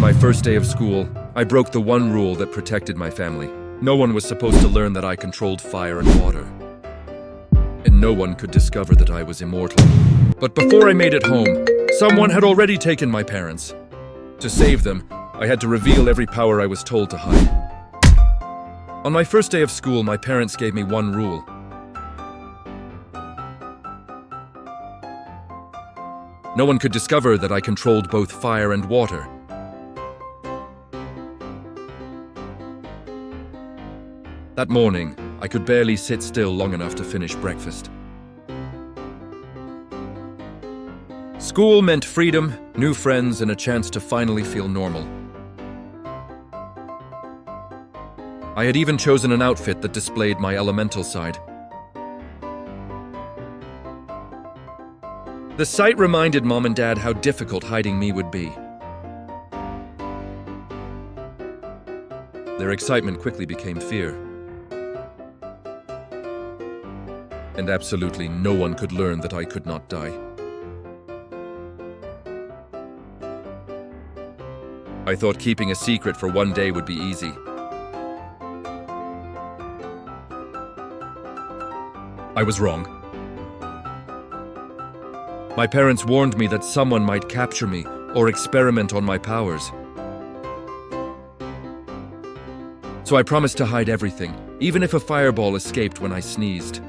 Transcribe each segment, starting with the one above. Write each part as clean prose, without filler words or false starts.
my first day of school, I broke the one rule that protected my family. No one was supposed to learn that I controlled fire and water. And no one could discover that I was immortal. But before I made it home, someone had already taken my parents. To save them, I had to reveal every power I was told to hide. On my first day of school, my parents gave me one rule. No one could discover that I controlled both fire and water. That morning, I could barely sit still long enough to finish breakfast. School meant freedom, new friends, and a chance to finally feel normal. I had even chosen an outfit that displayed my elemental side. The sight reminded Mom and Dad how difficult hiding me would be. Their excitement quickly became fear. And absolutely no one could learn that I could not die. I thought keeping a secret for one day would be easy. I was wrong. My parents warned me that someone might capture me or experiment on my powers. So I promised to hide everything, even if a fireball escaped when I sneezed.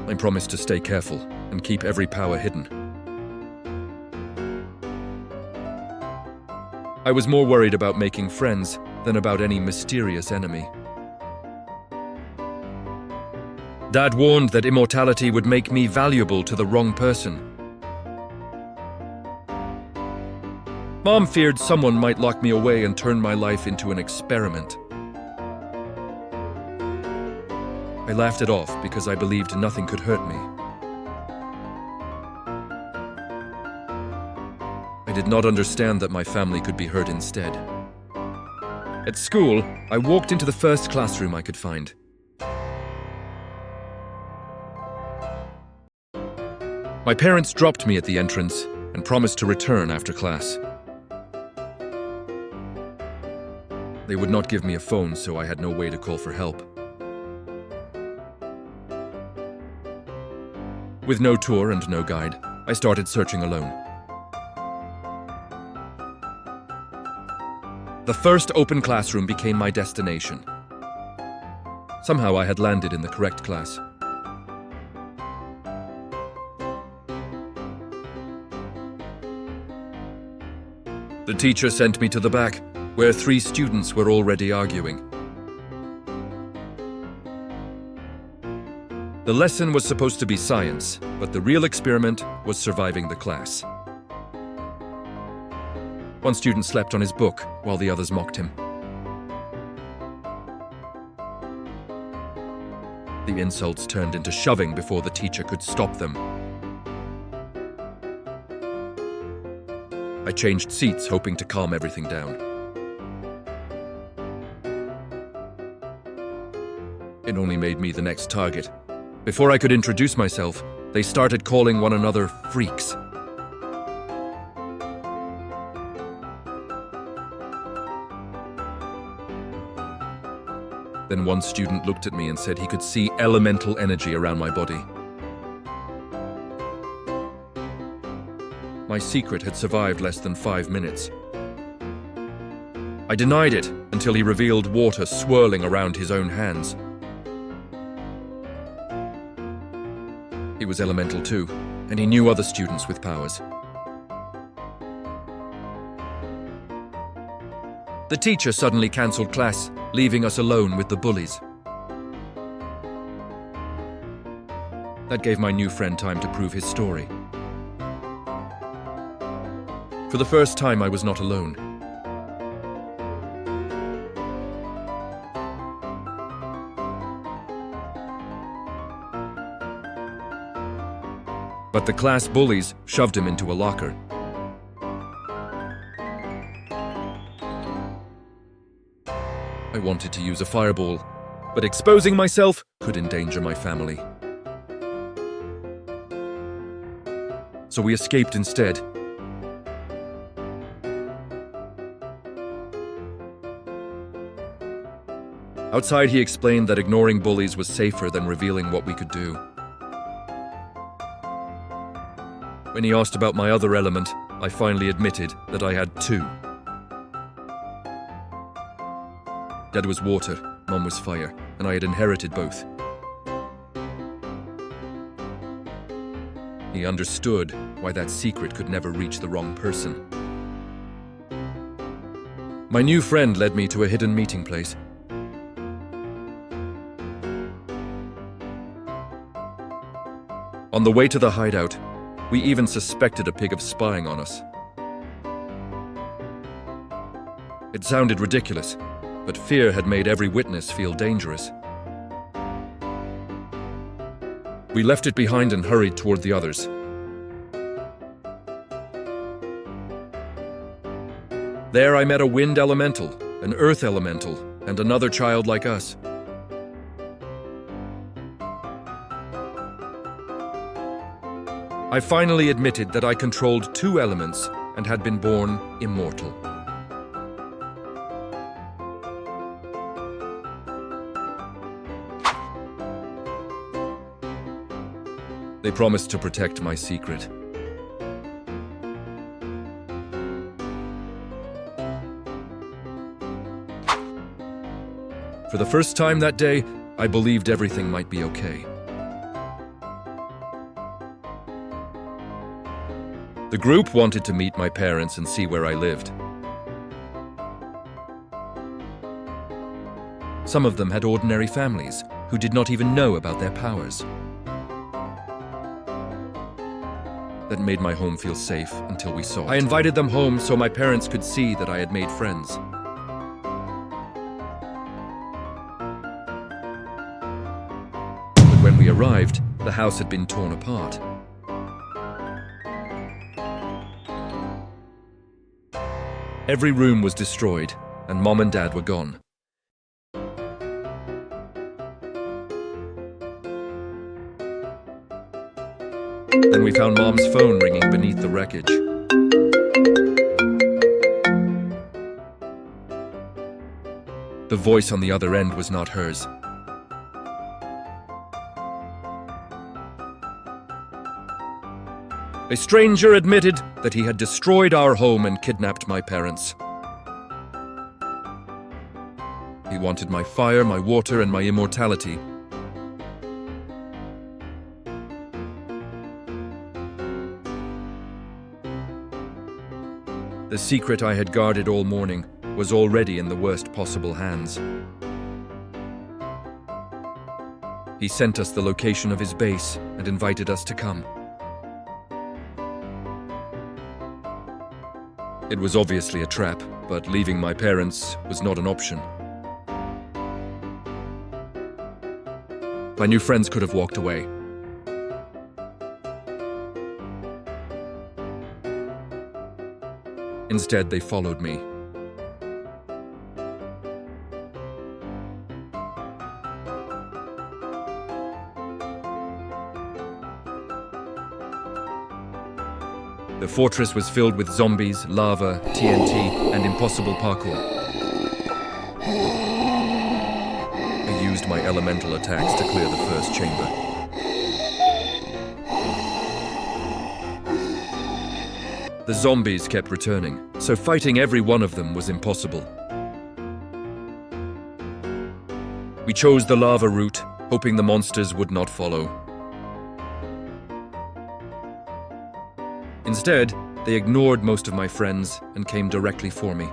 I promised to stay careful and keep every power hidden. I was more worried about making friends than about any mysterious enemy. Dad warned that immortality would make me valuable to the wrong person. Mom feared someone might lock me away and turn my life into an experiment. I laughed it off because I believed nothing could hurt me. I did not understand that my family could be hurt instead. At school, I walked into the first classroom I could find. My parents dropped me at the entrance and promised to return after class. They would not give me a phone, so I had no way to call for help. With no tour and no guide, I started searching alone. The first open classroom became my destination. Somehow I had landed in the correct class. The teacher sent me to the back, where 3 students were already arguing. The lesson was supposed to be science, but the real experiment was surviving the class. One student slept on his book while the others mocked him. The insults turned into shoving before the teacher could stop them. I changed seats, hoping to calm everything down. It only made me the next target. Before I could introduce myself, they started calling one another freaks. Then one student looked at me and said he could see elemental energy around my body. My secret had survived less than 5 minutes. I denied it until he revealed water swirling around his own hands. He was elemental too, and he knew other students with powers. The teacher suddenly cancelled class, leaving us alone with the bullies. That gave my new friend time to prove his story. For the first time, I was not alone. But the class bullies shoved him into a locker. I wanted to use a fireball, but exposing myself could endanger my family. So we escaped instead. Outside, he explained that ignoring bullies was safer than revealing what we could do. When he asked about my other element, I finally admitted that I had two. Dad was water, Mom was fire, and I had inherited both. He understood why that secret could never reach the wrong person. My new friend led me to a hidden meeting place. On the way to the hideout, we even suspected a pig of spying on us. It sounded ridiculous, but fear had made every witness feel dangerous. We left it behind and hurried toward the others. There I met a wind elemental, an earth elemental, and another child like us. I finally admitted that I controlled two elements and had been born immortal. They promised to protect my secret. For the first time that day, I believed everything might be okay. The group wanted to meet my parents and see where I lived. Some of them had ordinary families who did not even know about their powers. That made my home feel safe until we saw it. I invited them home so my parents could see that I had made friends. But when we arrived, the house had been torn apart. Every room was destroyed, and Mom and Dad were gone. Then we found Mom's phone ringing beneath the wreckage. The voice on the other end was not hers. A stranger admitted that he had destroyed our home and kidnapped my parents. He wanted my fire, my water, and my immortality. The secret I had guarded all morning was already in the worst possible hands. He sent us the location of his base and invited us to come. It was obviously a trap, but leaving my parents was not an option. My new friends could have walked away. Instead, they followed me. The fortress was filled with zombies, lava, TNT, and impossible parkour. I used my elemental attacks to clear the first chamber. The zombies kept returning, so fighting every one of them was impossible. We chose the lava route, hoping the monsters would not follow. Instead, they ignored most of my friends and came directly for me.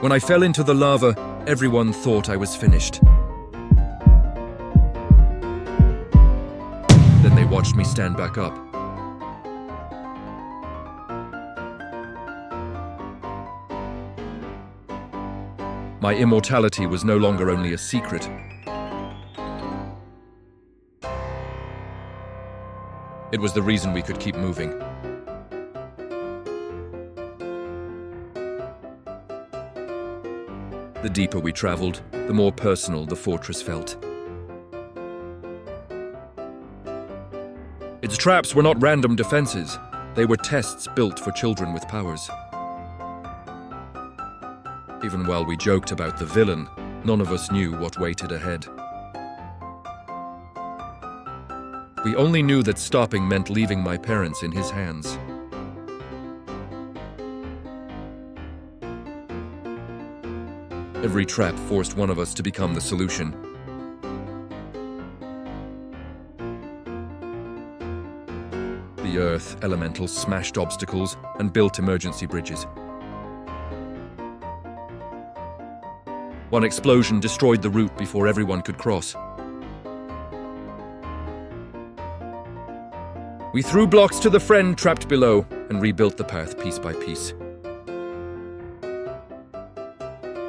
When I fell into the lava, everyone thought I was finished. Then they watched me stand back up. My immortality was no longer only a secret. It was the reason we could keep moving. The deeper we traveled, the more personal the fortress felt. Its traps were not random defenses. They were tests built for children with powers. Even while we joked about the villain, none of us knew what waited ahead. We only knew that stopping meant leaving my parents in his hands. Every trap forced one of us to become the solution. The earth elemental smashed obstacles and built emergency bridges. One explosion destroyed the route before everyone could cross. We threw blocks to the friend trapped below and rebuilt the path piece by piece.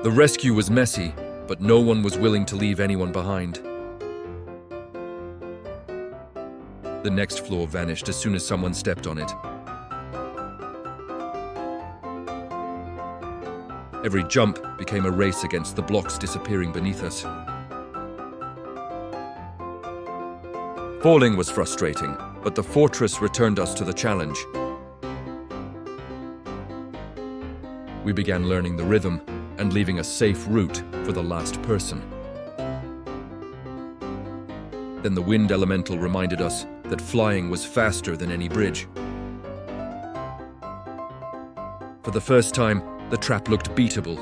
The rescue was messy, but no one was willing to leave anyone behind. The next floor vanished as soon as someone stepped on it. Every jump became a race against the blocks disappearing beneath us. Falling was frustrating, but the fortress returned us to the challenge. We began learning the rhythm and leaving a safe route for the last person. Then the wind elemental reminded us that flying was faster than any bridge. For the first time, the trap looked beatable.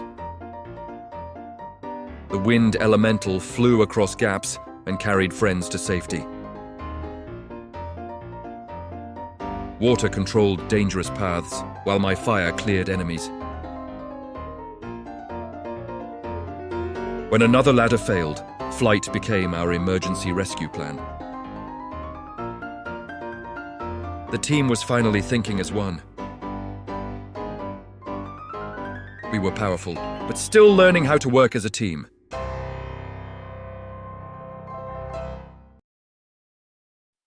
The wind elemental flew across gaps and carried friends to safety. Water controlled dangerous paths, while my fire cleared enemies. When another ladder failed, flight became our emergency rescue plan. The team was finally thinking as one. We were powerful, but still learning how to work as a team.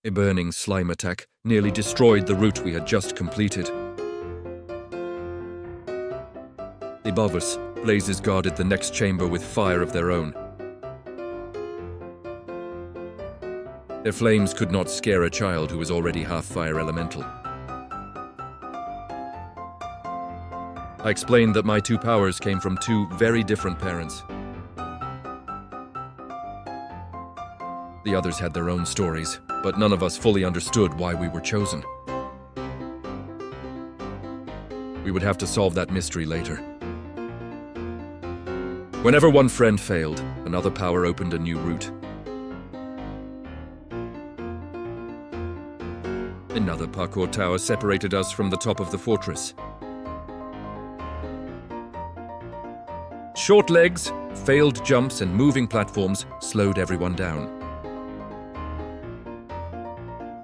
A burning slime attack nearly destroyed the route we had just completed. Above us, blazes guarded the next chamber with fire of their own. Their flames could not scare a child who was already half fire elemental. I explained that my two powers came from two very different parents. The others had their own stories, but none of us fully understood why we were chosen. We would have to solve that mystery later. Whenever one friend failed, another power opened a new route. Another parkour tower separated us from the top of the fortress. Short legs, failed jumps, and moving platforms slowed everyone down.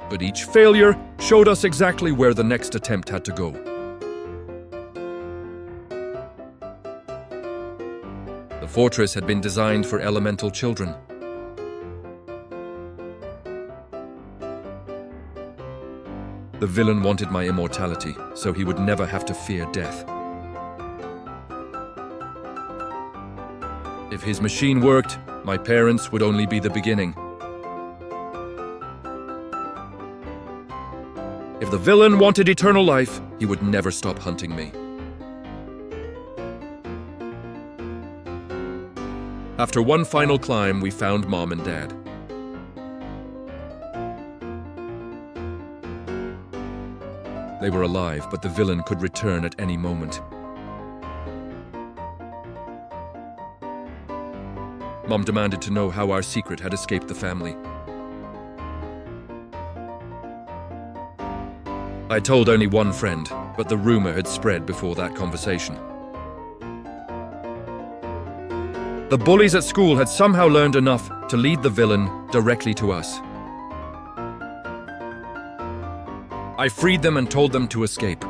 But each failure showed us exactly where the next attempt had to go. The fortress had been designed for elemental children. The villain wanted my immortality, so he would never have to fear death. If his machine worked, my parents would only be the beginning. If the villain wanted eternal life, he would never stop hunting me. After one final climb, we found Mom and Dad. They were alive, but the villain could return at any moment. Mom demanded to know how our secret had escaped the family. I told only one friend, but the rumor had spread before that conversation. The bullies at school had somehow learned enough to lead the villain directly to us. I freed them and told them to escape.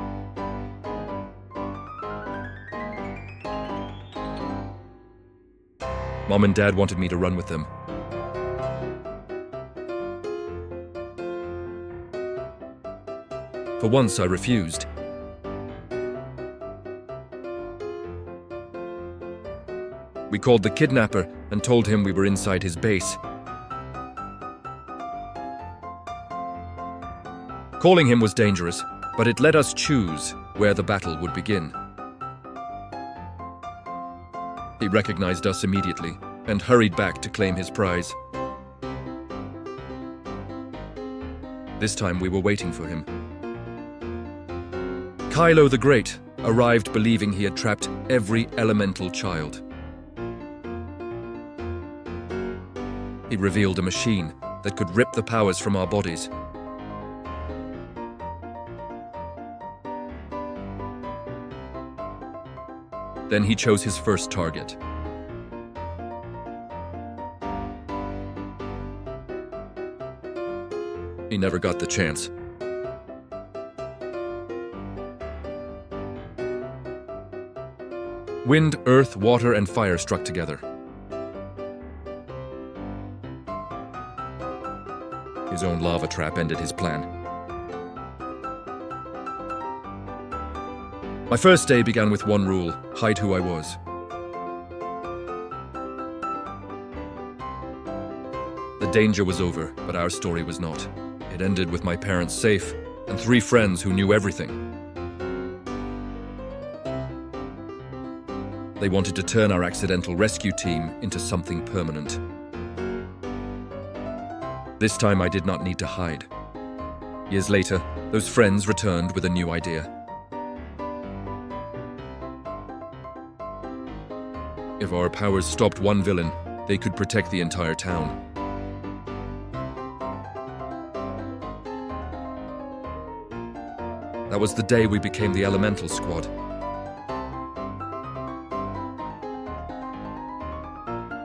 Mom and Dad wanted me to run with them. For once, I refused. We called the kidnapper and told him we were inside his base. Calling him was dangerous, but it let us choose where the battle would begin. recognized us immediately and hurried back to claim his prize. This time we were waiting for him. Kylo the Great arrived believing he had trapped every elemental child. He revealed a machine that could rip the powers from our bodies. Then he chose his first target. He never got the chance. Wind, earth, water, and fire struck together. His own lava trap ended his plan. My first day began with one rule: hide who I was. The danger was over, but our story was not. It ended with my parents safe and 3 friends who knew everything. They wanted to turn our accidental rescue team into something permanent. This time I did not need to hide. Years later, those friends returned with a new idea. If our powers stopped one villain, they could protect the entire town. That was the day we became the Elemental Squad.